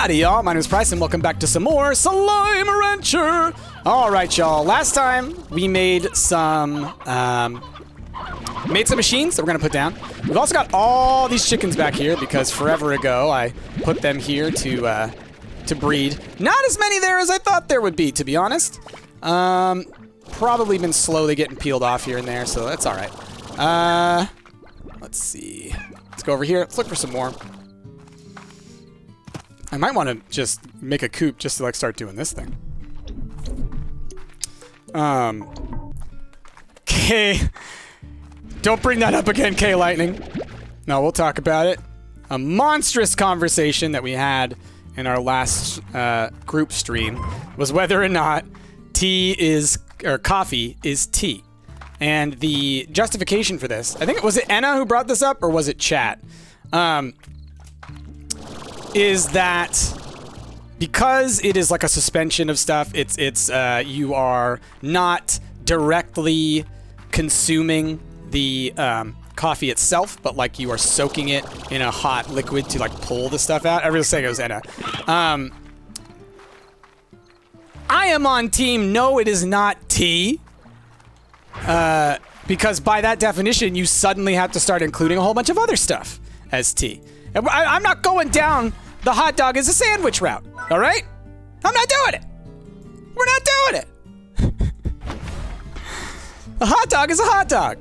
Howdy, y'all. My name is Bryce, and welcome back to some more Slime Rancher. All right, y'all. Last time we made some machines that we're gonna put down. We've also got all these chickens back here because forever ago I put them here to breed. Not as many there as I thought there would be, to be honest. Probably been slowly getting peeled off here and there, so that's all right. Let's see. Let's go over here. Let's look for some more. I might want to just make a coop just to like start doing this thing. K. Don't bring that up again, K Lightning. No, we'll talk about it. A monstrous conversation that we had in our last group stream was whether or not coffee is tea. And the justification for this, I think was it Enna who brought this up or was it chat? Is that because it is like a suspension of stuff, you are not directly consuming the coffee itself, but like you are soaking it in a hot liquid to like pull the stuff out. Everyone's saying it was Enna. I am on team no, it is not tea. Because by that definition, you suddenly have to start including a whole bunch of other stuff as tea. And I'm not going down the hot dog as a sandwich route, all right? I'm not doing it. We're not doing it. A hot dog is a hot dog.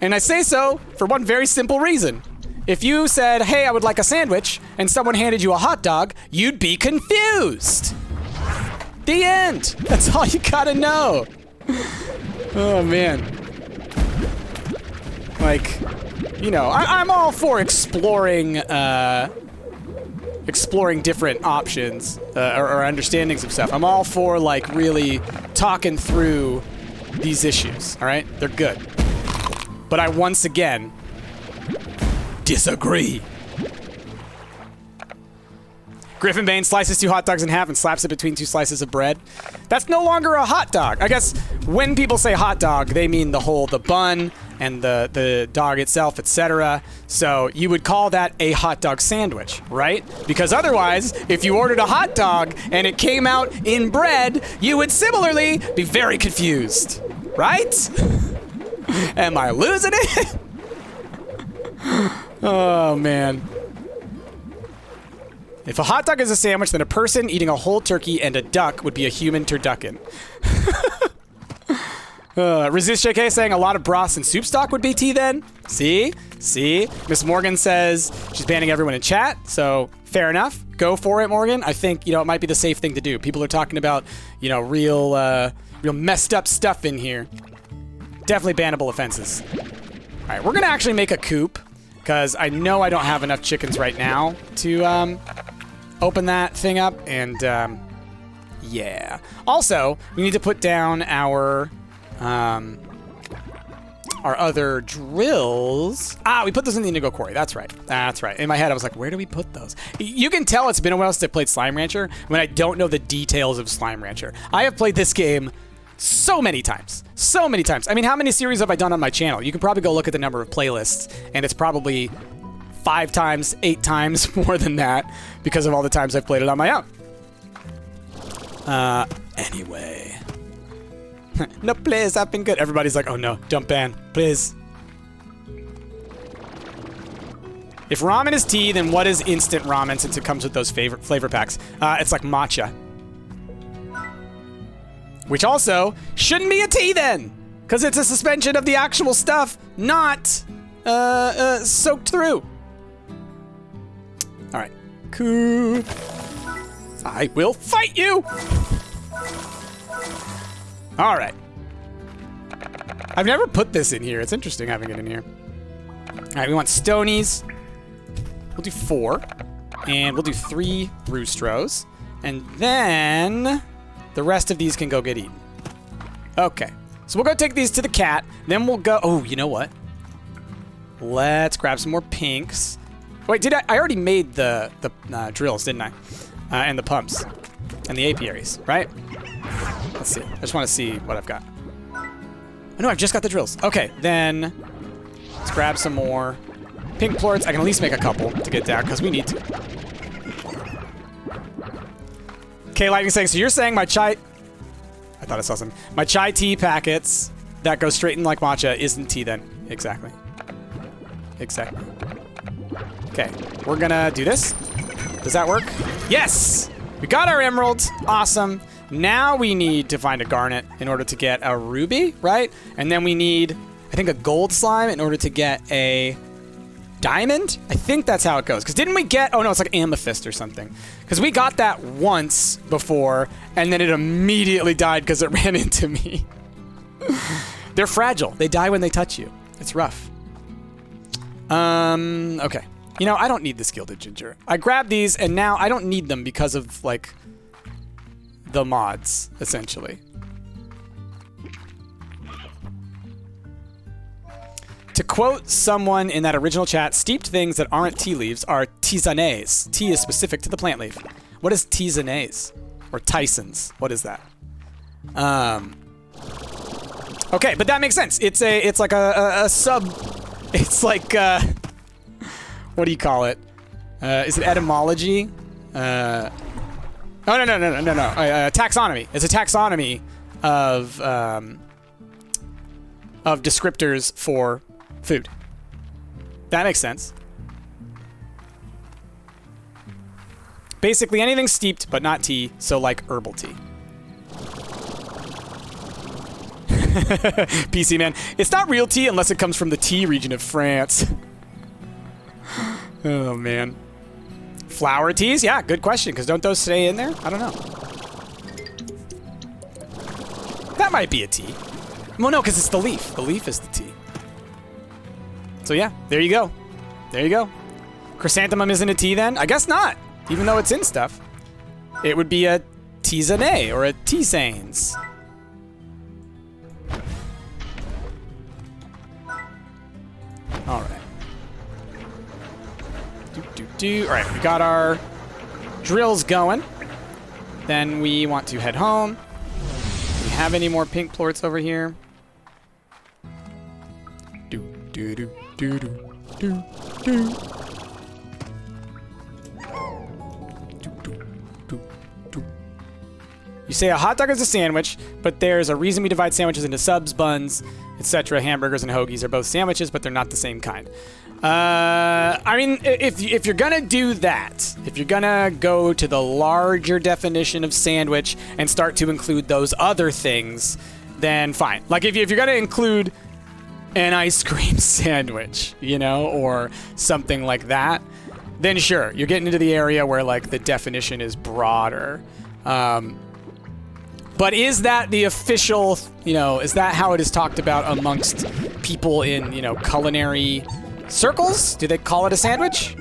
And I say so for one very simple reason. If you said, hey, I would like a sandwich, and someone handed you a hot dog, you'd be confused. The end. That's all you gotta know. Oh, man. Like, you know, I'm all for exploring different options or understandings of stuff. I'm all for, like, really talking through these issues, all right? They're good. But I, once again, disagree. Griffinbane slices 2 hot dogs in half and slaps it between 2 slices of bread. That's no longer a hot dog. I guess when people say hot dog, they mean the bun and the dog itself, etc. So you would call that a hot dog sandwich, right? Because otherwise, if you ordered a hot dog and it came out in bread, you would similarly be very confused, right? Am I losing it? Oh, man. If a hot dog is a sandwich, then a person eating a whole turkey and a duck would be a human turducken. Resist JK saying a lot of broths and soup stock would be tea then. See? Miss Morgan says she's banning everyone in chat, so fair enough. Go for it, Morgan. I think, you know, it might be the safe thing to do. People are talking about, you know, real messed up stuff in here. Definitely bannable offenses. All right, we're going to actually make a coop because I know I don't have enough chickens right now to open that thing up, and yeah. Also, we need to put down our other drills. We put those in the Indigo Quarry. That's right. In my head, I was like, where do we put those? You can tell it's been a while since I played Slime Rancher when I don't know the details of Slime Rancher. I have played this game so many times. I mean, how many series have I done on my channel? You can probably go look at the number of playlists, and it's probably 5 times, 8 times more than that because of all the times I've played it on my own. Anyway. No, please, I've been good. Everybody's like, oh no, don't ban, please. If ramen is tea, then what is instant ramen since it comes with those flavor packs? It's like matcha. Which also shouldn't be a tea then, because it's a suspension of the actual stuff, not soaked through. All right, cool. I will fight you. All right. I've never put this in here. It's interesting having it in here. All right, we want stonies. We'll do 4, and we'll do 3 roostros, and then the rest of these can go get eaten. Okay, so we'll go take these to the cat. Then we'll go. Oh, you know what? Let's grab some more pinks. Wait, did I already made the drills, didn't I? And the pumps and the apiaries, right? Let's see. I just want to see what I've got. Oh, no, I've just got the drills. Okay, then let's grab some more pink plorts. I can at least make a couple to get down because we need to. K Lightning saying, so you're saying my chai... I thought I saw something. My chai tea packets that go straight in like matcha isn't tea then. Exactly. Exactly. Okay, we're gonna do this. Does that work? Yes! We got our emeralds. Awesome. Now we need to find a garnet in order to get a ruby, right? And then we need, I think, a gold slime in order to get a diamond? I think that's how it goes. Because didn't we get... Oh, no, it's like amethyst or something. Because we got that once before, and then it immediately died because it ran into me. They're fragile. They die when they touch you. It's rough. Okay. You know, I don't need this gilded ginger. I grabbed these, and now I don't need them because of, like, the mods, essentially. To quote someone in that original chat, steeped things that aren't tea leaves are tisanes. Tea is specific to the plant leaf. What is tisanes? Or Tyson's? What is that? Okay, but that makes sense. It's like a sub... It's like... what do you call it? Is it etymology? Oh, no. Taxonomy. It's a taxonomy of descriptors for food. That makes sense. Basically anything steeped but not tea, so like herbal tea. PC man. It's not real tea unless it comes from the tea region of France. Oh, man. Flower teas? Yeah, good question, because don't those stay in there? I don't know. That might be a tea. Well, no, because it's the leaf. The leaf is the tea. So, yeah, there you go. There you go. Chrysanthemum isn't a tea, then? I guess not, even though it's in stuff. It would be a tisane or a tisanes. All right. All right, we got our drills going. Then we want to head home. Do we have any more pink plorts over here? You say a hot dog is a sandwich, but there's a reason we divide sandwiches into subs, buns, etc. Hamburgers and hoagies are both sandwiches, but they're not the same kind. I mean, if you're gonna do that, if you're gonna go to the larger definition of sandwich and start to include those other things, then fine. Like if you're gonna include an ice cream sandwich, you know, or something like that, then sure, you're getting into the area where like the definition is broader. But is that the official, you know, is that how it is talked about amongst people in, you know, culinary circles? Do they call it a sandwich?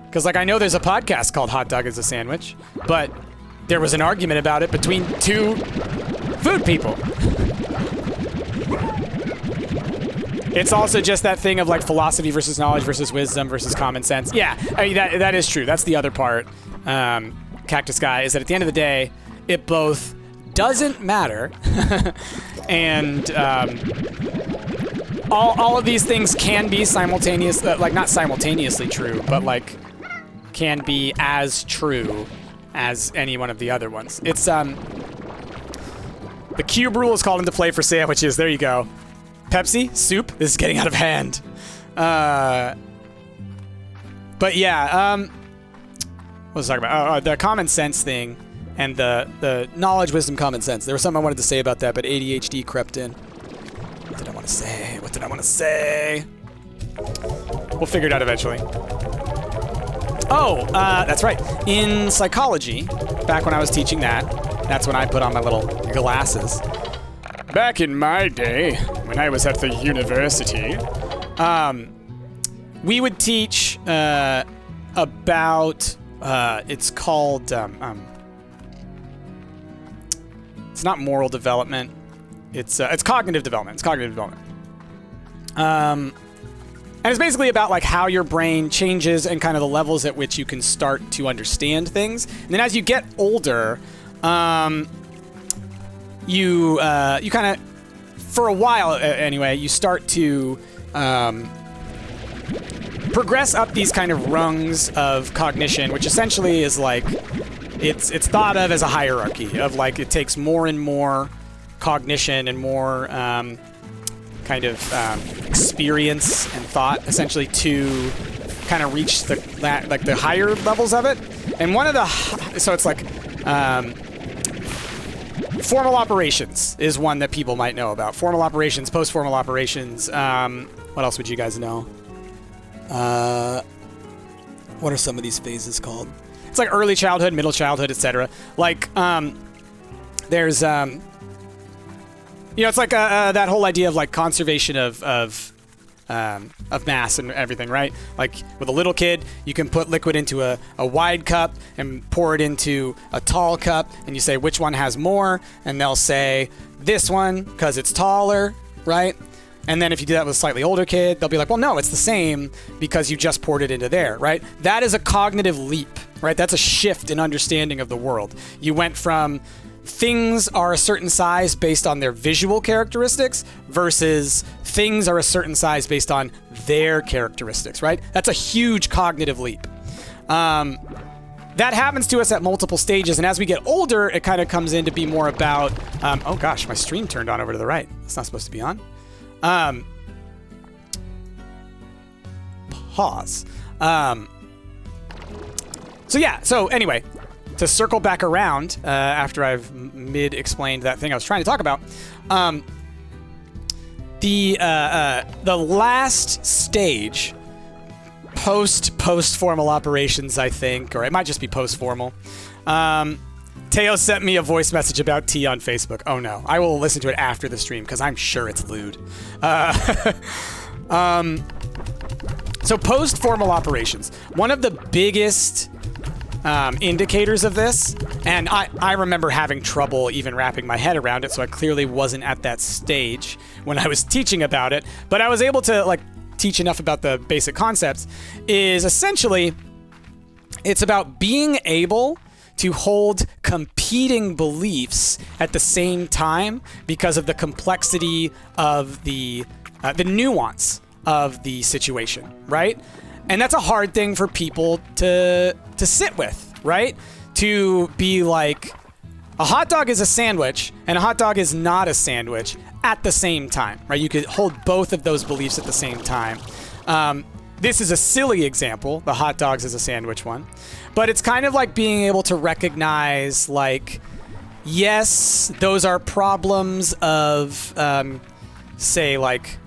Because, like, I know there's a podcast called Hot Dog is a Sandwich, but there was an argument about it between two food people. It's also just that thing of, like, philosophy versus knowledge versus wisdom versus common sense. Yeah, I mean, that is true. That's the other part, Cactus Guy, is that at the end of the day, it both doesn't matter and all of these things can be simultaneous, like not simultaneously true, but like can be as true as any one of the other ones. It's the cube rule is called into play for sandwiches. There you go. Pepsi, soup. This is getting out of hand. But yeah, what was I talking about? Oh, the common sense thing and the knowledge, wisdom, common sense. There was something I wanted to say about that, but ADHD crept in. What did I want to say? What did I want to say? We'll figure it out eventually. Oh, that's right. In psychology, back when I was teaching that, that's when I put on my little glasses. Back in my day, when I was at the university, we would teach about, it's called, it's not moral development. It's cognitive development. It's cognitive development. And it's basically about like how your brain changes and kind of the levels at which you can start to understand things. And then as you get older, you kind of, for a while anyway, you start to progress up these kind of rungs of cognition, which essentially is like it's thought of as a hierarchy of like it takes more and more cognition and more kind of experience and thought essentially to kind of reach the higher levels of it. And one of the so it's like formal operations is one that people might know about. Formal operations, post-formal operations. What else would you guys know? What are some of these phases called? It's like early childhood, middle childhood, etc. Like there's it's like that whole idea of like conservation of mass and everything, right? Like with a little kid, you can put liquid into a wide cup and pour it into a tall cup, and you say which one has more, and they'll say this one because it's taller, right? And then if you do that with a slightly older kid, they'll be like, well, no, it's the same because you just poured it into there, right? That is a cognitive leap, right? That's a shift in understanding of the world. You went from things are a certain size based on their visual characteristics versus things are a certain size based on their characteristics, right? That's a huge cognitive leap. That happens to us at multiple stages, and as we get older, it kind of comes in to be more about, oh gosh, my stream turned on over to the right. It's not supposed to be on. Pause. So anyway, to circle back around after I've mid-explained that thing I was trying to talk about, the last stage post-formal operations, I think, or it might just be post-formal. Teo sent me a voice message about tea on Facebook. Oh no, I will listen to it after the stream because I'm sure it's lewd. So post-formal operations, one of the biggest indicators of this, and I remember having trouble even wrapping my head around it, so I clearly wasn't at that stage when I was teaching about it, but I was able to like teach enough about the basic concepts, is essentially it's about being able to hold competing beliefs at the same time because of the complexity of the nuance of the situation, right? And that's a hard thing for people to sit with, right? To be like, a hot dog is a sandwich and a hot dog is not a sandwich at the same time, right? You could hold both of those beliefs at the same time. This is a silly example, the hot dogs is a sandwich one, but it's kind of like being able to recognize like, yes, those are problems of, say like,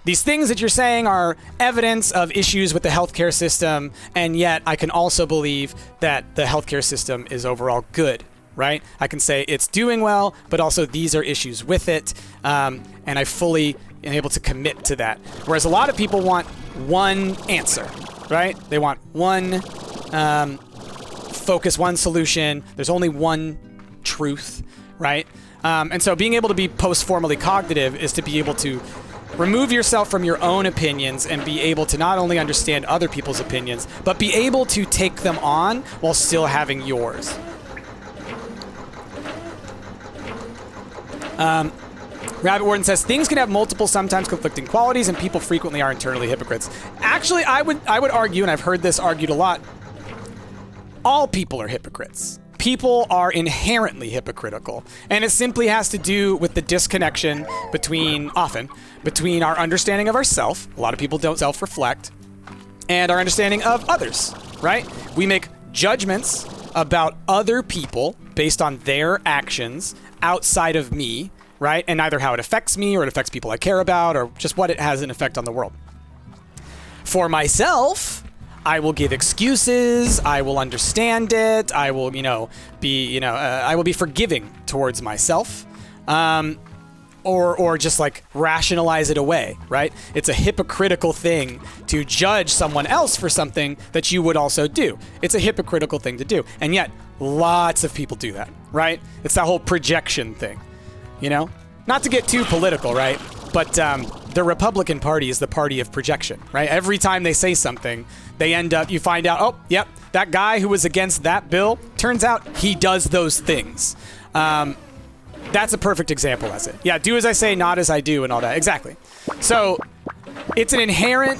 these things that you're saying are evidence of issues with the healthcare system, and yet I can also believe that the healthcare system is overall good, right? I can say it's doing well, but also these are issues with it, and I fully am able to commit to that. Whereas a lot of people want one answer, right? They want one focus, one solution. There's only one truth, right? And so being able to be post-formally cognitive is to be able to remove yourself from your own opinions and be able to not only understand other people's opinions, but be able to take them on while still having yours. Rabbit Warden says, things can have multiple, sometimes conflicting qualities, and people frequently are internally hypocrites. Actually, I would argue, and I've heard this argued a lot, all people are hypocrites. People are inherently hypocritical, and it simply has to do with the disconnection between our understanding of ourself, a lot of people don't self-reflect, and our understanding of others, right? We make judgments about other people based on their actions outside of me, right? And either how it affects me or it affects people I care about or just what it has an effect on the world. For myself, I will give excuses, I will understand it, I will, I will be forgiving towards myself, or just like rationalize it away, right? It's a hypocritical thing to judge someone else for something that you would also do. It's a hypocritical thing to do, and yet lots of people do that, right? It's that whole projection thing, Not to get too political, right? But the Republican Party is the party of projection, right? Every time they say something, you find out, oh, yep, that guy who was against that bill, turns out he does those things. That's a perfect example as it. Yeah, do as I say, not as I do, and all that. Exactly. So it's an inherent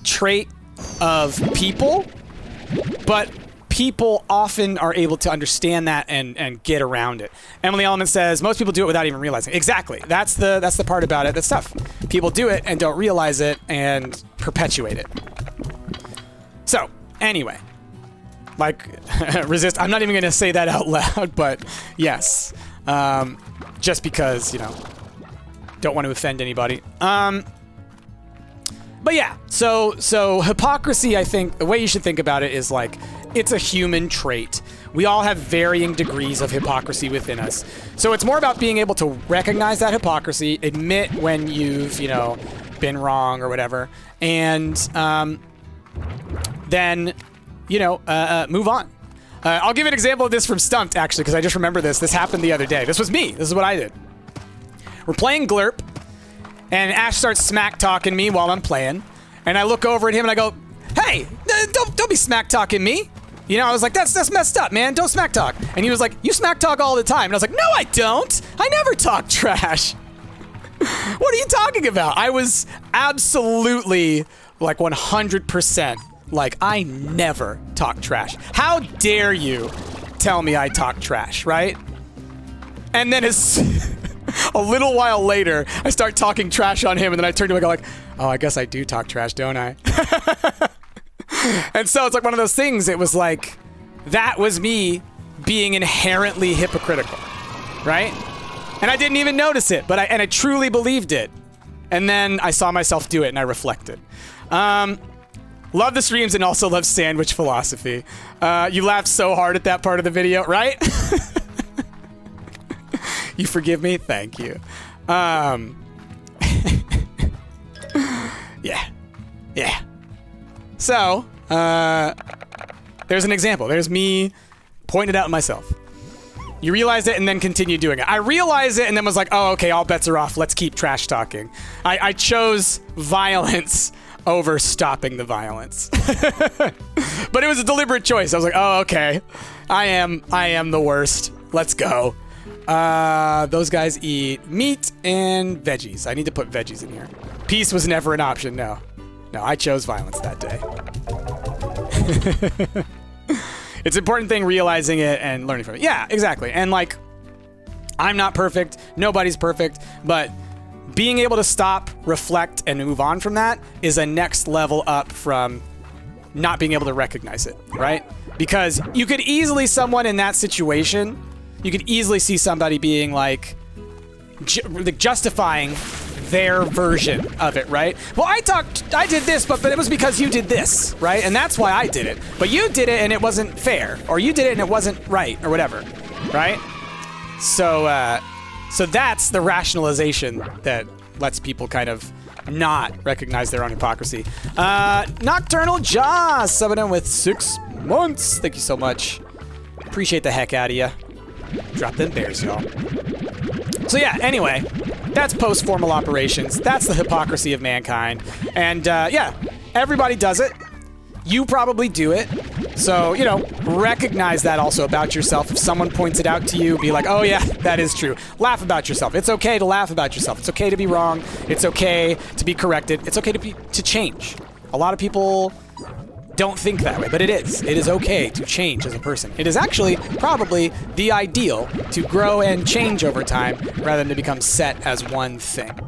trait of people, but people often are able to understand that and get around it. Emily Element says most people do it without even realizing. Exactly. That's the part about it that's tough. People do it and don't realize it and perpetuate it. So anyway, like resist. I'm not even going to say that out loud, but yes, just because, you know, don't want to offend anybody. But yeah, so hypocrisy, I think, the way you should think about it is like, it's a human trait. We all have varying degrees of hypocrisy within us. So it's more about being able to recognize that hypocrisy, admit when you've, you know, been wrong or whatever, and then, you know, move on. I'll give an example of this from Stumpt, actually, because I just remember this. This happened the other day. This was me. This is what I did. We're playing Glurp. And Ash starts smack-talking me while I'm playing. And I look over at him and I go, hey, don't be smack-talking me. You know, I was like, that's messed up, man. Don't smack-talk. And he was like, you smack-talk all the time. And I was like, no, I don't. I never talk trash. What are you talking about? I was absolutely, like, 100%, like, I never talk trash. How dare you tell me I talk trash, right? And then a little while later, I start talking trash on him, and then I turn to him and go like, oh, I guess I do talk trash, don't I? And so it's like one of those things. It was like, that was me being inherently hypocritical, right? And I didn't even notice it, but I truly believed it. And then I saw myself do it, and I reflected. Love the streams and also love sandwich philosophy. You laughed so hard at that part of the video, right? You forgive me? Thank you. Yeah. So, there's an example. There's me pointing it out myself. You realize it and then continue doing it. I realized it and then was like, oh, okay, all bets are off. Let's keep trash talking. I chose violence over stopping the violence. But it was a deliberate choice. I was like, oh, okay. I am the worst. Let's go. Those guys eat meat and veggies. I need to put veggies in here. Peace was never an option. No, I chose violence that day. It's an important thing, realizing it and learning from it. Yeah, exactly. And like, I'm not perfect. Nobody's perfect. But being able to stop, reflect, and move on from that is a next level up from not being able to recognize it, right? Because you could easily, someone in that situation, you could easily see somebody being like, justifying their version of it, right? Well, I did this, but it was because you did this, right? And that's why I did it. But you did it and it wasn't fair, or you did it and it wasn't right, or whatever, right? So that's the rationalization that lets people kind of not recognize their own hypocrisy. Nocturnal Jaws subbing in with 6 months. Thank you so much. Appreciate the heck out of you. Drop them bears, y'all. So yeah, anyway, that's post-formal operations. That's the hypocrisy of mankind. And yeah, everybody does it. You probably do it. So, you know, recognize that also about yourself. If someone points it out to you, be like, oh yeah, that is true. Laugh about yourself. It's okay to laugh about yourself. It's okay to be wrong. It's okay to be corrected. It's okay to change. A lot of people don't think that way, but it is. It is okay to change as a person. It is actually probably the ideal to grow and change over time rather than to become set as one thing.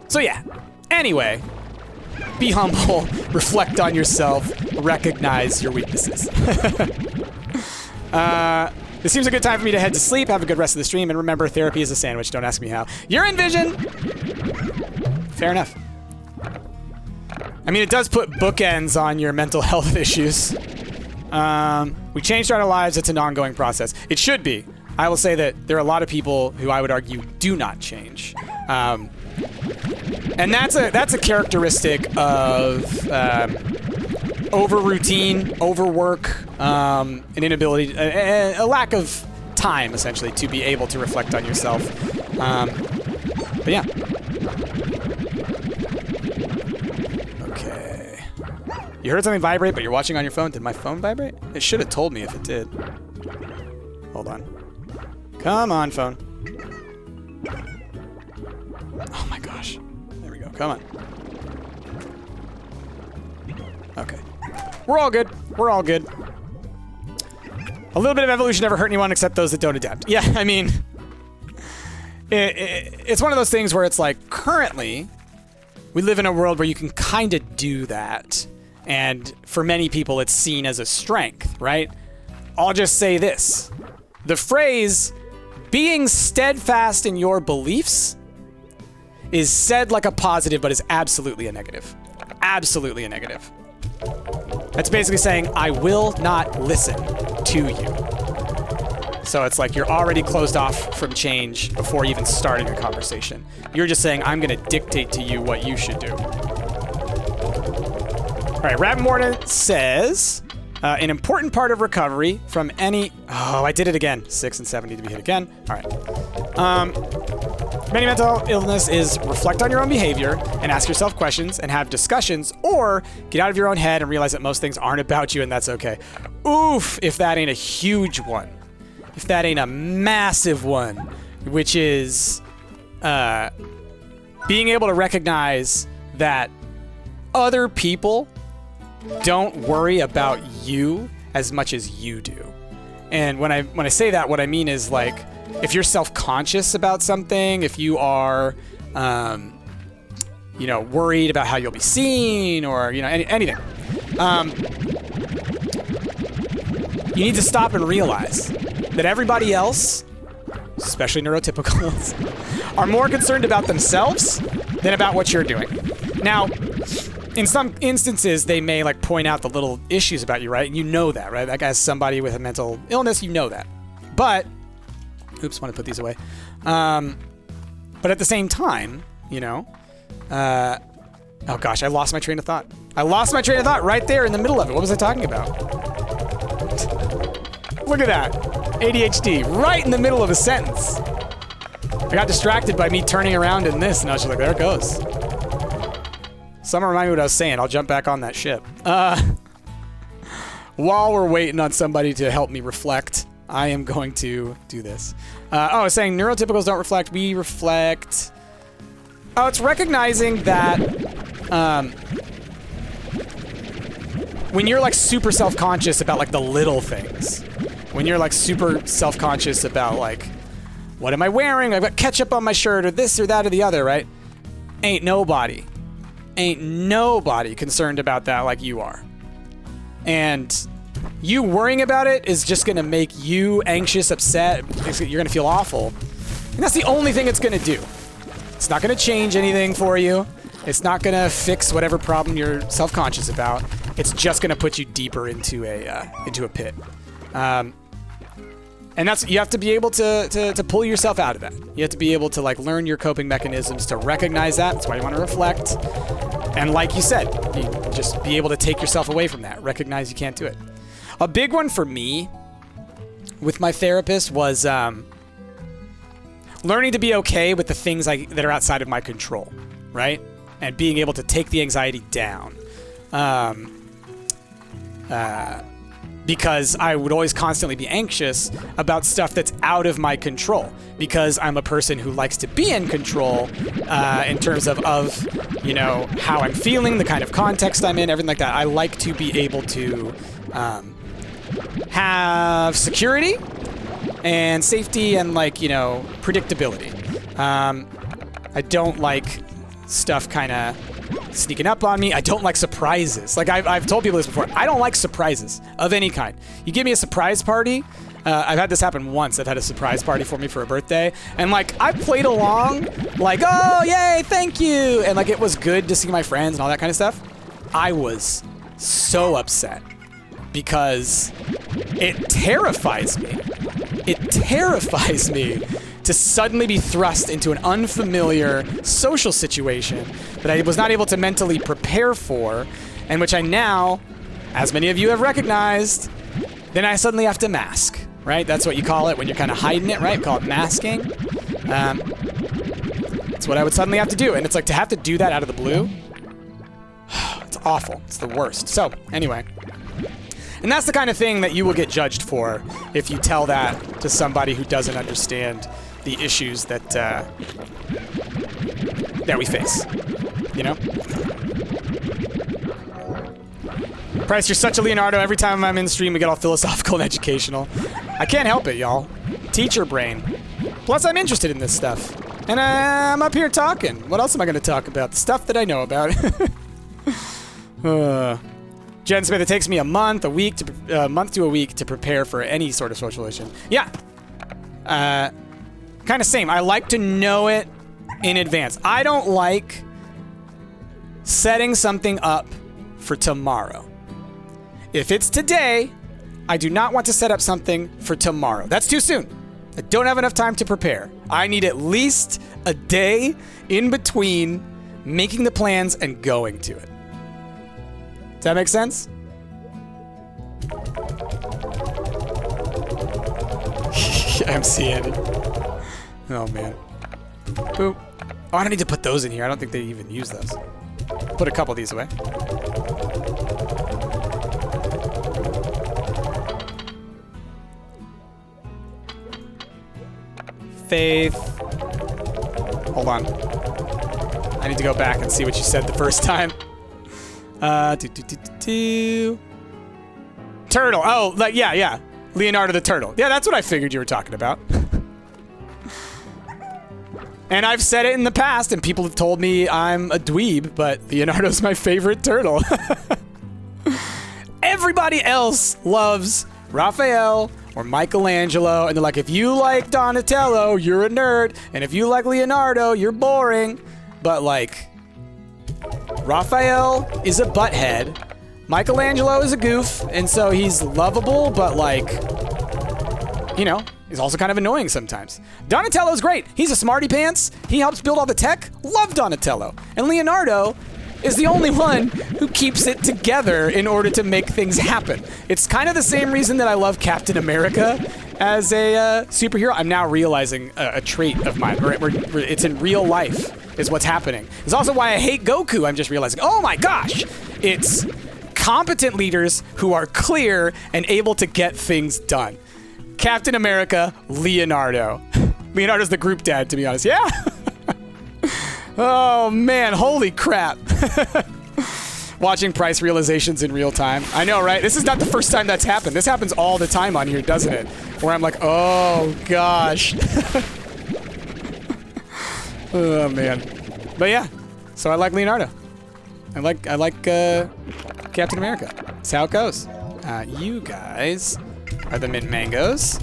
So yeah, anyway, be humble, reflect on yourself, recognize your weaknesses. This seems a good time for me to head to sleep. Have a good rest of the stream, and remember, therapy is a sandwich. Don't ask me how. You're in vision! Fair enough. I mean, it does put bookends on your mental health issues. We changed our lives. It's an ongoing process. It should be. I will say that there are a lot of people who I would argue do not change. And that's a characteristic of over-routine, overwork, an inability, a lack of time, essentially, to be able to reflect on yourself. But yeah. Okay. You heard something vibrate, but you're watching on your phone. Did my phone vibrate? It should have told me if it did. Hold on. Come on, phone. Oh my gosh. There we go. Come on. Okay. We're all good. We're all good. A little bit of evolution never hurt anyone except those that don't adapt. Yeah, I mean, it's one of those things where it's like, currently, we live in a world where you can kind of do that. And for many people, it's seen as a strength, right? I'll just say this. The phrase, being steadfast in your beliefs, is said like a positive, but is absolutely a negative. Absolutely a negative. That's basically saying, I will not listen to you. So it's like you're already closed off from change before even starting a conversation. You're just saying, I'm going to dictate to you what you should do. All right, Ramen Morton says, an important part of recovery from any... Oh, I did it again. 6 and 7 need to be hit again. All right. Many mental illness is reflect on your own behavior and ask yourself questions and have discussions, or get out of your own head and realize that most things aren't about you and that's okay. Oof, if that ain't a huge one. If that ain't a massive one, which is being able to recognize that other people don't worry about you as much as you do. And when I say that, what I mean is, like, if you're self-conscious about something, if you are, worried about how you'll be seen, or, anything, you need to stop and realize that everybody else, especially neurotypicals, are more concerned about themselves than about what you're doing. Now, in some instances, they may like point out the little issues about you, right? And you know that, right? Like, as somebody with a mental illness, you know that. But, oops, want to put these away. But at the same time, oh gosh, I lost my train of thought. I lost my train of thought right there in the middle of it. What was I talking about? Look at that. ADHD, right in the middle of a sentence. I got distracted by me turning around in this, and I was just like, there it goes. Someone remind me what I was saying. I'll jump back on that ship. While we're waiting on somebody to help me reflect, I am going to do this. I was saying neurotypicals don't reflect. We reflect. Oh, it's recognizing that when you're like super self-conscious about like the little things, when you're like super self-conscious about like, what am I wearing? I've got ketchup on my shirt, or this or that or the other, right? Ain't nobody concerned about that like you are. And you worrying about it is just going to make you anxious, upset. You're going to feel awful. And that's the only thing it's going to do. It's not going to change anything for you. It's not going to fix whatever problem you're self-conscious about. It's just going to put you deeper into a pit. And that's, you have to be able to pull yourself out of that. You have to be able to like learn your coping mechanisms to recognize that. That's why you want to reflect. And like you said, you just be able to take yourself away from that. Recognize you can't do it. A big one for me with my therapist was learning to be okay with the things that are outside of my control, right? And being able to take the anxiety down. Because I would always constantly be anxious about stuff that's out of my control, because I'm a person who likes to be in control in terms of how I'm feeling, the kind of context I'm in, everything like that. I like to be able to have security and safety and predictability. I don't like stuff kind of sneaking up on me. I don't like surprises. Like I've told people this before. I don't like surprises of any kind. You give me a surprise party. I've had this happen once. I've had a surprise party for me for a birthday, and I played along, oh yay, thank you, and it was good to see my friends and all that kind of stuff. I was so upset because it terrifies me. It terrifies me to suddenly be thrust into an unfamiliar social situation that I was not able to mentally prepare for, and which I now, as many of you have recognized, then I suddenly have to mask, right? That's what you call it when you're kind of hiding it, right? Call it masking. That's what I would suddenly have to do, and it's to have to do that out of the blue, it's awful. It's the worst. So, anyway. And that's the kind of thing that you will get judged for if you tell that to somebody who doesn't understand the issues that we face, Price, you're such a Leonardo. Every time I'm in stream, we get all philosophical and educational. I can't help it, y'all. Teacher brain. Plus, I'm interested in this stuff. And I'm up here talking. What else am I going to talk about? The stuff that I know about. Jen Smith, it takes me a month to a week to prepare for any sort of socialization. Yeah. Kind of same. I like to know it in advance. I don't like setting something up for tomorrow. If it's today, I do not want to set up something for tomorrow. That's too soon. I don't have enough time to prepare. I need at least a day in between making the plans and going to it. Does that make sense? MC Andy. Oh, man. Boop. Oh, I don't need to put those in here. I don't think they even use those. Put a couple of these away. Faith. Hold on. I need to go back and see what you said the first time. Turtle. Oh, like, yeah. Leonardo the Turtle. Yeah, that's what I figured you were talking about. And I've said it in the past, and people have told me I'm a dweeb, but Leonardo's my favorite turtle. Everybody else loves Raphael or Michelangelo, and they're like, if you like Donatello, you're a nerd, and if you like Leonardo, you're boring. But, like, Raphael is a butthead. Michelangelo is a goof, and so he's lovable, but, like, you know, he's also kind of annoying sometimes. Donatello's great. He's a smarty pants. He helps build all the tech. Love Donatello. And Leonardo is the only one who keeps it together in order to make things happen. It's kind of the same reason that I love Captain America as a superhero. I'm now realizing a trait of mine. It's in real life is what's happening. It's also why I hate Goku. I'm just realizing, oh my gosh, it's competent leaders who are clear and able to get things done. Captain America, Leonardo. Leonardo's the group dad, to be honest. Yeah. Oh, man. Holy crap. Watching price realizations in real time. I know, right? This is not the first time that's happened. This happens all the time on here, doesn't it? Where I'm like, oh, gosh. Oh, man. But yeah. So I like Leonardo. I like Captain America. That's how it goes. You guys are the mint mangoes.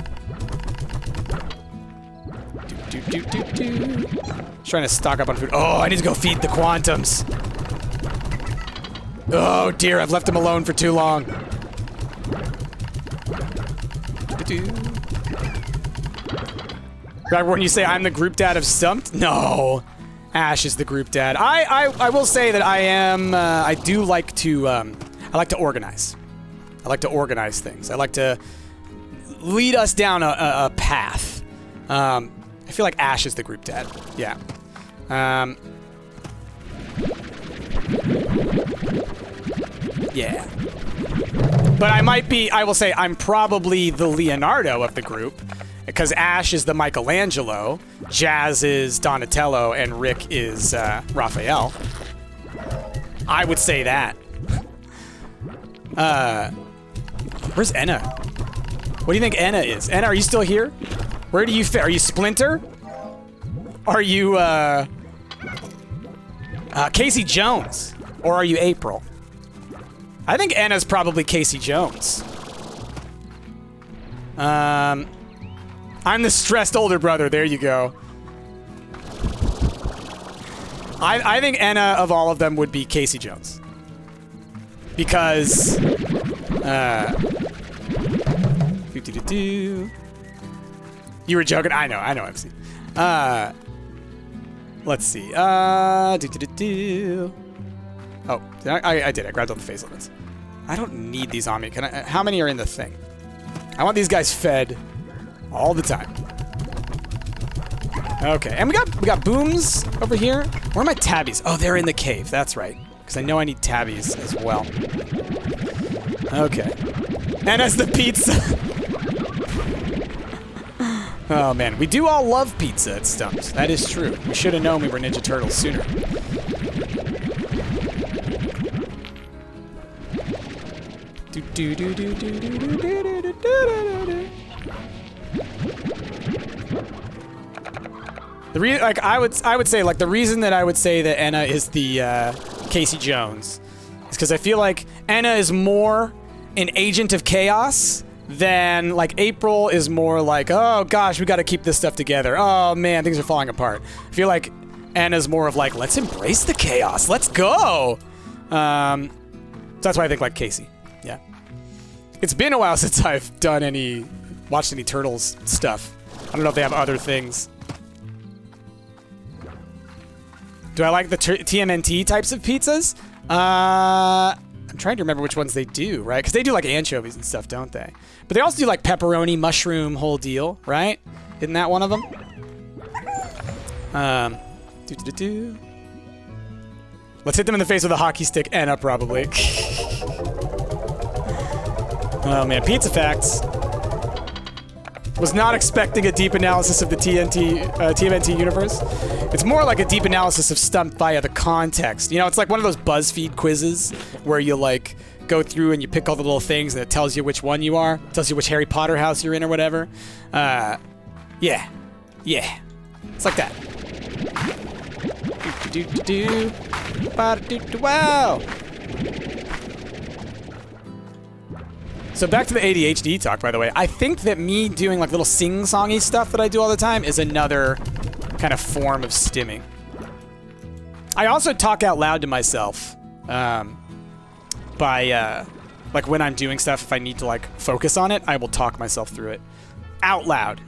Just trying to stock up on food. Oh, I need to go feed the quantums. Oh dear, I've left him alone for too long. Remember when you say I'm the group dad of Stumpt? No, Ash is the group dad. I will say that I am. I do like to. I like to organize. I like to organize things. I like to lead us down a path. I feel like Ash is the group dad. Yeah. Yeah. But I will say I'm probably the Leonardo of the group, because Ash is the Michelangelo, Jazz is Donatello, and Rick is Raphael. I would say that. Where's Enna? What do you think Enna is? Enna, are you still here? Where do you fit? Are you Splinter? Are you, Casey Jones? Or are you April? I think Enna's probably Casey Jones. I'm the stressed older brother. There you go. I think Enna of all of them would be Casey Jones. Because, you were joking? I know, MC. Let's see. Oh, I did. I grabbed all the phase limits. I don't need these on me. Can I? How many are in the thing? I want these guys fed all the time. Okay, and we got booms over here. Where are my tabbies? Oh, they're in the cave. That's right. Because I know I need tabbies as well. Okay. And as the pizza. Oh, man. We do all love pizza at Stumpt. That is true. We should have known we were Ninja Turtles sooner. Like I would say like the reason that I would say that Enna is the Casey Jones is because I feel like Enna is more an agent of chaos than like April is more like, oh gosh, we got to keep this stuff together. Oh man, things are falling apart. I feel like Anna's more of like, let's embrace the chaos. Let's go. So that's why I think like Casey. Yeah. It's been a while since I've watched any Turtles stuff. I don't know if they have other things. Do I like the TMNT types of pizzas? I'm trying to remember which ones they do, right? Because they do like anchovies and stuff, don't they? But they also do like pepperoni, mushroom, whole deal, right? Isn't that one of them? Let's hit them in the face with a hockey stick. Enna, probably. Oh man, pizza facts. Was not expecting a deep analysis of the TMNT universe. It's more like a deep analysis of Stumpt via the context. You know, it's like one of those BuzzFeed quizzes where you like go through and you pick all the little things and it tells you which one you are. It tells you which Harry Potter house you're in or whatever. Yeah. It's like that. Wow. So back to the ADHD talk, by the way. I think that me doing like little sing-songy stuff that I do all the time is another kind of form of stimming. I also talk out loud to myself by like when I'm doing stuff, if I need to like focus on it, I will talk myself through it out loud.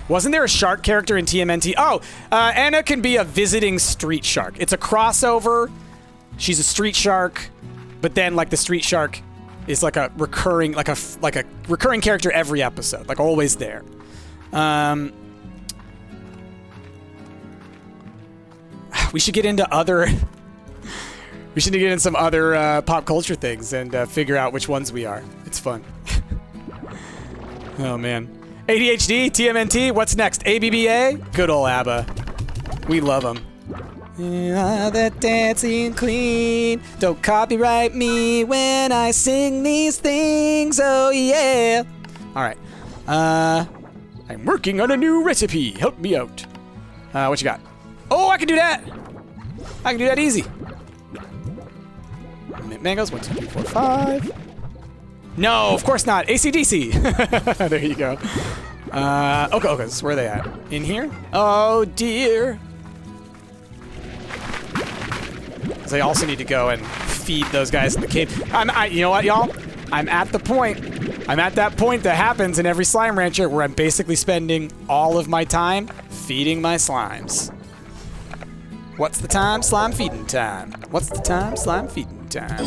Wasn't there a shark character in TMNT? Oh, Anna can be a visiting street shark. It's a crossover. She's a street shark. But then, like, the street shark is like a recurring, like a recurring character every episode, like always there. We should get into other. We should get into some other pop culture things and figure out which ones we are. It's fun. Oh man, ADHD, TMNT. What's next? ABBA. Good old ABBA. We love them. The dancing queen, don't copyright me when I sing these things, oh yeah. Alright, I'm working on a new recipe, help me out. What you got? Oh, I can do that! I can do that easy. Mangoes, 1, 2, 3, 4, 5. No, of course not, AC/DC. There you go. Okay, so where are they at? In here? Oh dear. I also need to go and feed those guys in the cave. You know what, y'all? I'm at that point that happens in every Slime Rancher where I'm basically spending all of my time feeding my slimes. What's the time? Slime feeding time. What's the time? Slime feeding time.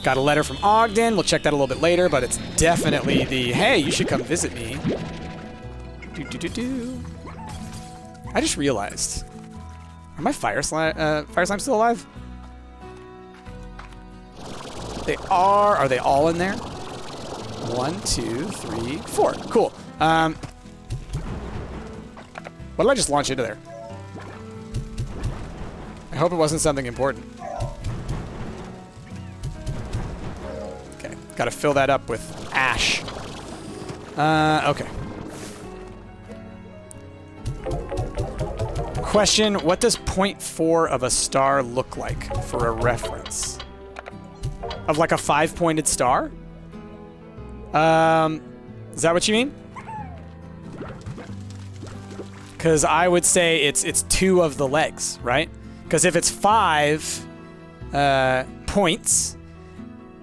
Got a letter from Ogden. We'll check that a little bit later, but it's definitely the, hey, you should come visit me. I just realized. Are my fire slimes still alive? They are. Are they all in there? 1, 2, 3, 4. Cool. What did I just launch into there? I hope it wasn't something important. Okay. Gotta fill that up with ash. Okay. Question, what does 0.4 of a star look like for a reference? Of like a 5-pointed star? Is that what you mean? Because I would say it's 2 of the legs, right? Because if it's 5 points,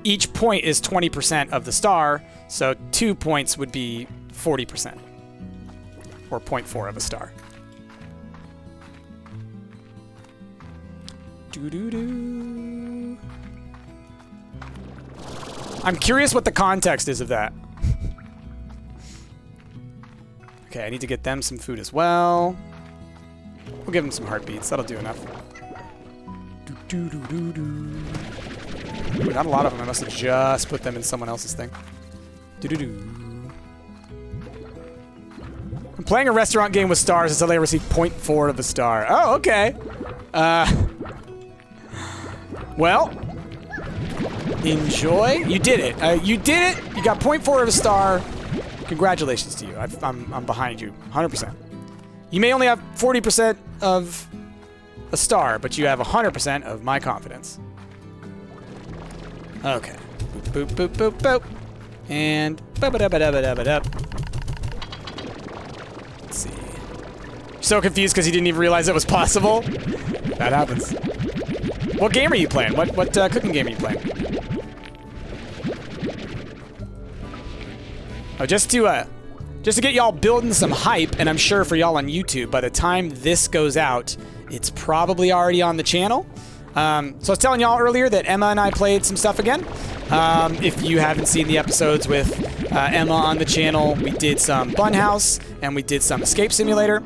each point is 20% of the star, so 2 points would be 40%. Or 0.4 of a star. I'm curious what the context is of that. Okay, I need to get them some food as well. We'll give them some heartbeats. That'll do enough. Ooh, not a lot of them. I must have just put them in someone else's thing. I'm playing a restaurant game with stars until they receive 0.4 of a star. Oh, okay. Well, enjoy. You did it. You did it. You got 0.4 of a star. Congratulations to you. I'm behind you 100%. You may only have 40% of a star, but you have 100% of my confidence. Okay. Boop, boop, boop, boop, boop. And ba-ba-da-ba-da-ba-da-ba-da. Let's see. So confused because you didn't even realize it was possible. That happens. What game are you playing? What cooking game are you playing? Oh, just to get y'all building some hype, and I'm sure for y'all on YouTube, by the time this goes out, it's probably already on the channel. So I was telling y'all earlier that Emma and I played some stuff again. If you haven't seen the episodes with Emma on the channel, we did some Bunhouse, and we did some Escape Simulator.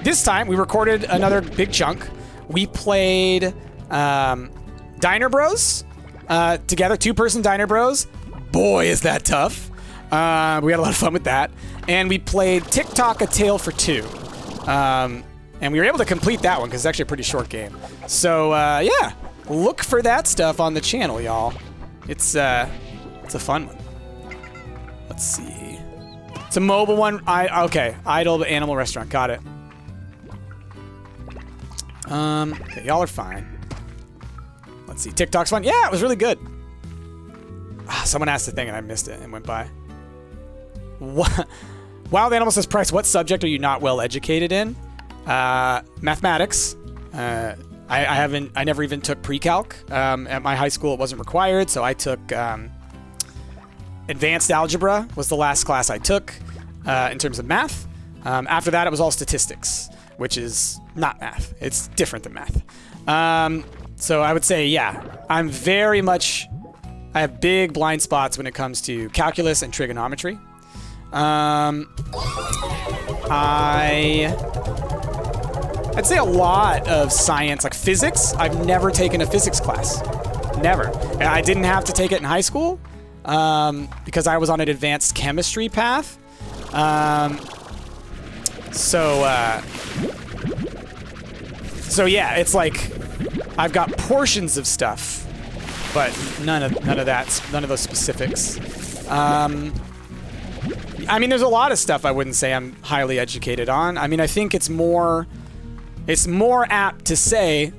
This time, we recorded another big chunk. We played Diner Bros together, two-person Diner Bros. Boy, is that tough. We had a lot of fun with that. And we played TikTok A Tale for Two. And we were able to complete that one because it's actually a pretty short game. So, yeah, look for that stuff on the channel, y'all. It's a fun one. Let's see. It's a mobile one. Okay, Idle Animal Restaurant. Got it. Okay, y'all are fine. Let's see. TikTok's fun. Yeah, it was really good. Someone asked a thing and I missed it and went by. What? Wild Animal says, Price, what subject are you not well educated in? Mathematics. I never even took pre-calc. At my high school, it wasn't required, so I took advanced algebra was the last class I took in terms of math. After that, it was all statistics, which is not math. It's different than math. So I would say, yeah, I have big blind spots when it comes to calculus and trigonometry. I'd say a lot of science, like physics. I've never taken a physics class. Never. And I didn't have to take it in high school because I was on an advanced chemistry path. So yeah, it's like I've got portions of stuff, but none of those specifics. I mean, there's a lot of stuff I wouldn't say I'm highly educated on. I mean, I think it's more apt to say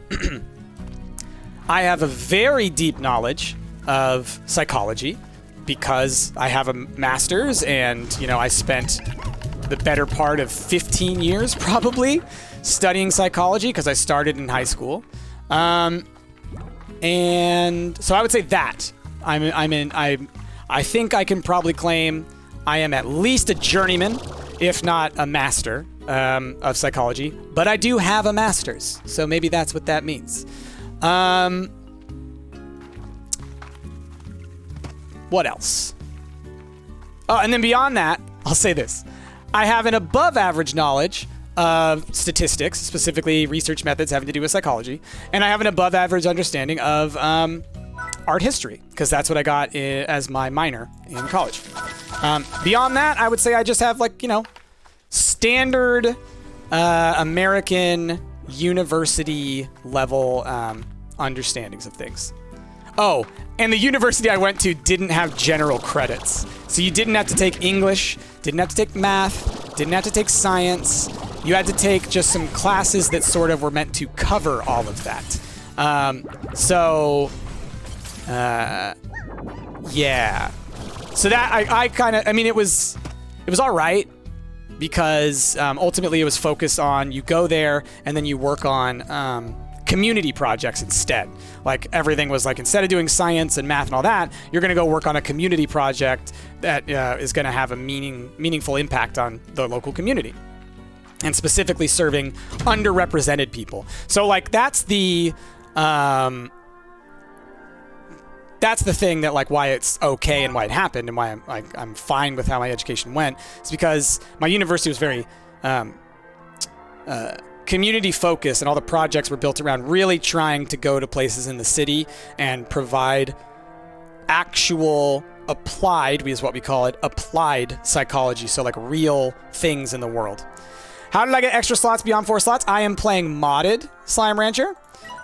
I have a very deep knowledge of psychology because I have a master's and, you know, I spent the better part of 15 years probably studying psychology because I started in high school. And so I would say that I think I can probably claim I am at least a journeyman, if not a master of psychology, but I do have a master's, so maybe that's what that means. What else? Oh, and then beyond that, I'll say this. I have an above average knowledge of statistics, specifically research methods having to do with psychology, and I have an above average understanding of art history, because that's what I got as my minor in college. Beyond that, I would say I just have, like, you know, standard American university level understandings of things. Oh, and the university I went to didn't have general credits. So you didn't have to take English, didn't have to take math, didn't have to take science. You had to take just some classes that sort of were meant to cover all of that. Yeah. So that I mean, it was all right because ultimately it was focused on you go there and then you work on community projects instead. Like everything was like, instead of doing science and math and all that, you're going to go work on a community project that is going to have a meaningful impact on the local community. And specifically serving underrepresented people. So like that's the thing that, like, why it's okay and why it happened and why I'm fine with how my education went. It's because my university was very community focused, and all the projects were built around really trying to go to places in the city and provide actual applied, is what we call it, applied psychology. So like real things in the world. How did I get extra slots beyond 4 slots? I am playing modded Slime Rancher.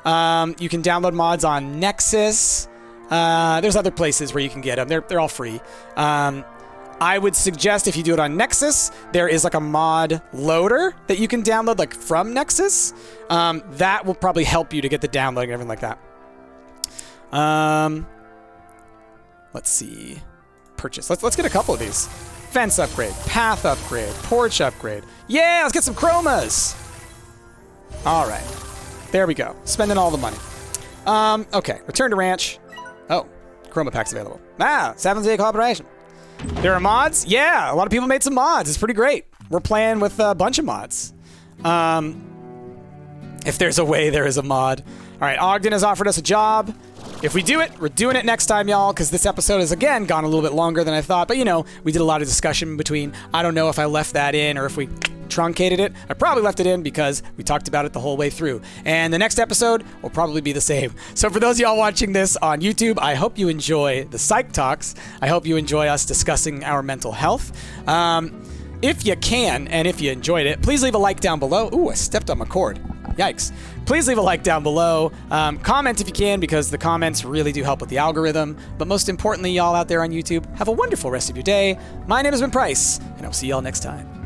You can download mods on Nexus. There's other places where you can get them. They're all free. I would suggest if you do it on Nexus, there is like a mod loader that you can download like from Nexus. That will probably help you to get the downloading and everything like that. Let's see. Purchase. Let's get a couple of these. Fence upgrade, path upgrade, porch upgrade. Yeah, let's get some chromas. All right. There we go. Spending all the money. Okay, return to ranch. Oh, chroma packs available. Ah, 7-day collaboration. There are mods? Yeah, a lot of people made some mods. It's pretty great. We're playing with a bunch of mods. If there's a way, there is a mod. All right, Ogden has offered us a job. If we do it, we're doing it next time, y'all, because this episode has, again, gone a little bit longer than I thought. But, you know, we did a lot of discussion between. I don't know if I left that in or if we truncated it. I probably left it in because we talked about it the whole way through. And the next episode will probably be the same. So for those of y'all watching this on YouTube, I hope you enjoy the psych talks. I hope you enjoy us discussing our mental health. If you can, and if you enjoyed it, please leave a like down below. Ooh, I stepped on my cord. Yikes. Please leave a like down below. Comment if you can, because the comments really do help with the algorithm. But most importantly, y'all out there on YouTube, have a wonderful rest of your day. My name has been Price, and I'll see y'all next time.